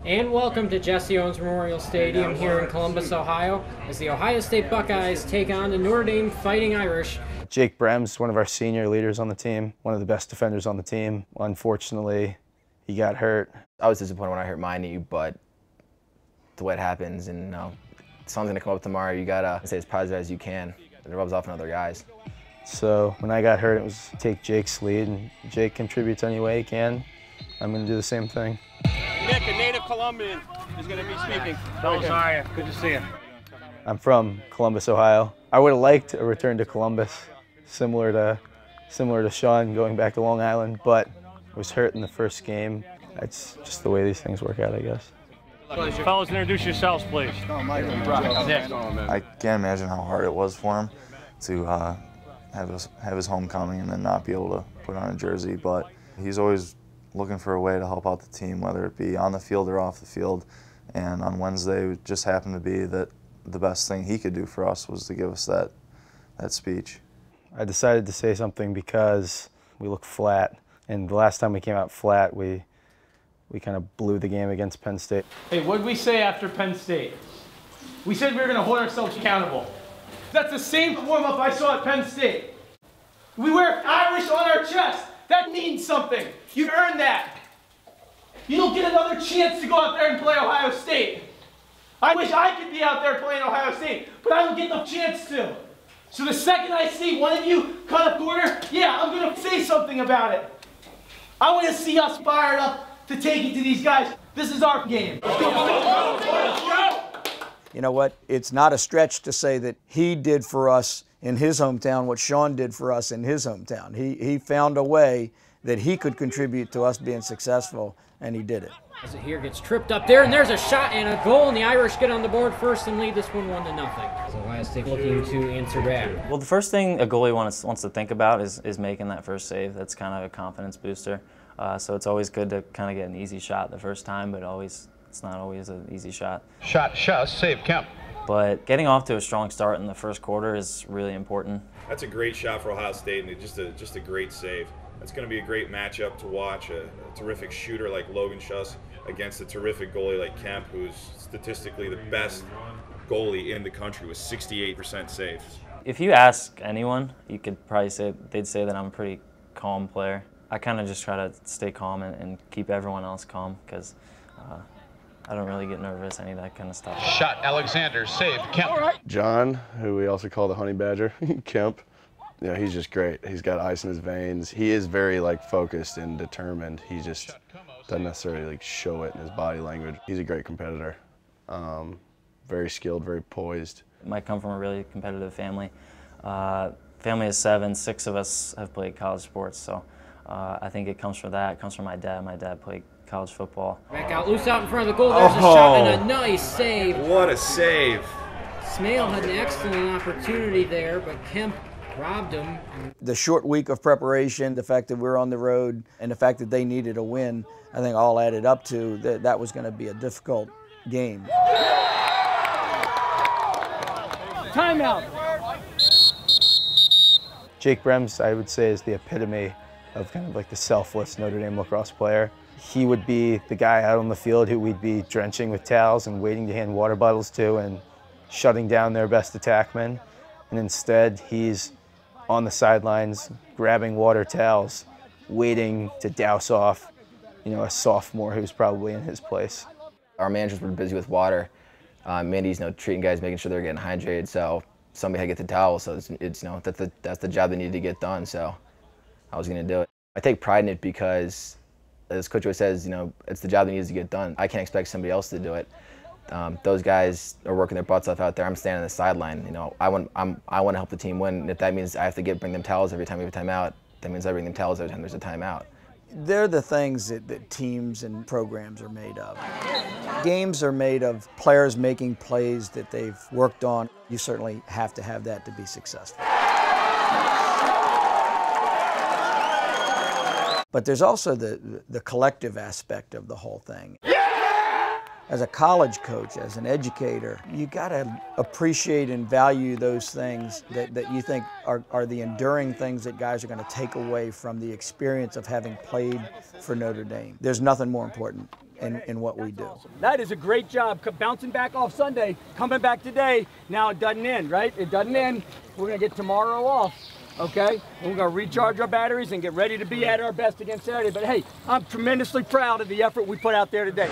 And welcome to Jesse Owens Memorial Stadium here in Columbus, Ohio, as the Ohio State Buckeyes take on the Notre Dame Fighting Irish. Jake Brem's one of our senior leaders on the team, one of the best defenders on the team. Unfortunately, he got hurt. I was disappointed when I hurt my knee, but the way it happens, and something's gonna come up tomorrow. You gotta stay as positive as you can. It rubs off on other guys. So when I got hurt, it was take Jake's lead, and Jake contributes any way he can. I'm gonna do the same thing. Nick, a native Colombian, is going to be speaking. How are you? Good to see you. I'm from Columbus, Ohio. I would have liked a return to Columbus, similar to Sean going back to Long Island, but I was hurt in the first game. That's just the way these things work out, I guess. Fellas, introduce yourselves, please. I can't imagine how hard it was for him to have his homecoming and then not be able to put on a jersey, but he's always looking for a way to help out the team, whether it be on the field or off the field. And on Wednesday, it just happened to be that the best thing he could do for us was to give us that speech. I decided to say something because we look flat, and the last time we came out flat, we kind of blew the game against Penn State. Hey, what did we say after Penn State? We said we were going to hold ourselves accountable. That's the same warm-up I saw at Penn State. We wear Irish on our chest. That means something. You earned that. You don't get another chance to go out there and play Ohio State. I wish I could be out there playing Ohio State, but I don't get the chance to. So the second I see one of you cut a corner, yeah, I'm going to say something about it. I want to see us fired up to take it to these guys. This is our game. Let's go. You know what? It's not a stretch to say that he did for us in his hometown what Sean did for us in his hometown. He found a way that he could contribute to us being successful, and he did it. As it here gets tripped up there, and there's a shot and a goal, and the Irish get on the board first and lead this one 1-0. So Ohio State looking to answer back. Well, the first thing a goalie wants to think about is making that first save. That's kind of a confidence booster. So it's always good to kind of get an easy shot the first time, but it's not always an easy shot. Save, Kemp. But getting off to a strong start in the first quarter is really important. That's a great shot for Ohio State, and just a great save. That's going to be a great matchup to watch. A terrific shooter like Logan Schuss against a terrific goalie like Kemp, who's statistically the best goalie in the country with 68% saves. If you ask anyone, you could probably they'd say that I'm a pretty calm player. I kind of just try to stay calm and keep everyone else calm, because I don't really get nervous, any of that kind of stuff. Shot, Alexander, save, Kemp. John, who we also call the Honey Badger, Kemp, he's just great. He's got ice in his veins. He is very focused and determined. He just doesn't necessarily show it in his body language. He's a great competitor, very skilled, very poised. I might come from a really competitive family. Family is 7, 6 of us have played college sports, so I think it comes from that. It comes from my dad. My dad played college football. Back out, loose out in front of the goal. There's a shot and a nice save. What a save. Smale had an excellent opportunity there, but Kemp robbed him. The short week of preparation, the fact that we're on the road, and the fact that they needed a win, I think all added up to that was going to be a difficult game. Timeout. Jake Brem's, I would say, is the epitome of kind of the selfless Notre Dame lacrosse player. He would be the guy out on the field who we'd be drenching with towels and waiting to hand water bottles to and shutting down their best attackmen. And instead, he's on the sidelines grabbing water towels, waiting to douse off, a sophomore who's probably in his place. Our managers were busy with water. Mandy's treating guys, making sure they're getting hydrated. So somebody had to get the towel. So it's that's the job they needed to get done. So I was going to do it. I take pride in it because, as Coach always says, it's the job that needs to get done. I can't expect somebody else to do it. Those guys are working their butts off out there. I'm standing on the sideline. I want to help the team win. If that means I have to bring them towels every time we have a timeout, that means I bring them towels every time there's a timeout. They're the things that teams and programs are made of. Games are made of players making plays that they've worked on. You certainly have to have that to be successful. But there's also the collective aspect of the whole thing. As a college coach, as an educator, you gotta appreciate and value those things that you think are the enduring things that guys are gonna take away from the experience of having played for Notre Dame. There's nothing more important. in what we do. That is a great job. Bouncing back off Sunday, coming back today. Now it doesn't end, right? It doesn't end. We're going to get tomorrow off, okay? And we're going to recharge our batteries and get ready to be at our best against Saturday. But hey, I'm tremendously proud of the effort we put out there today.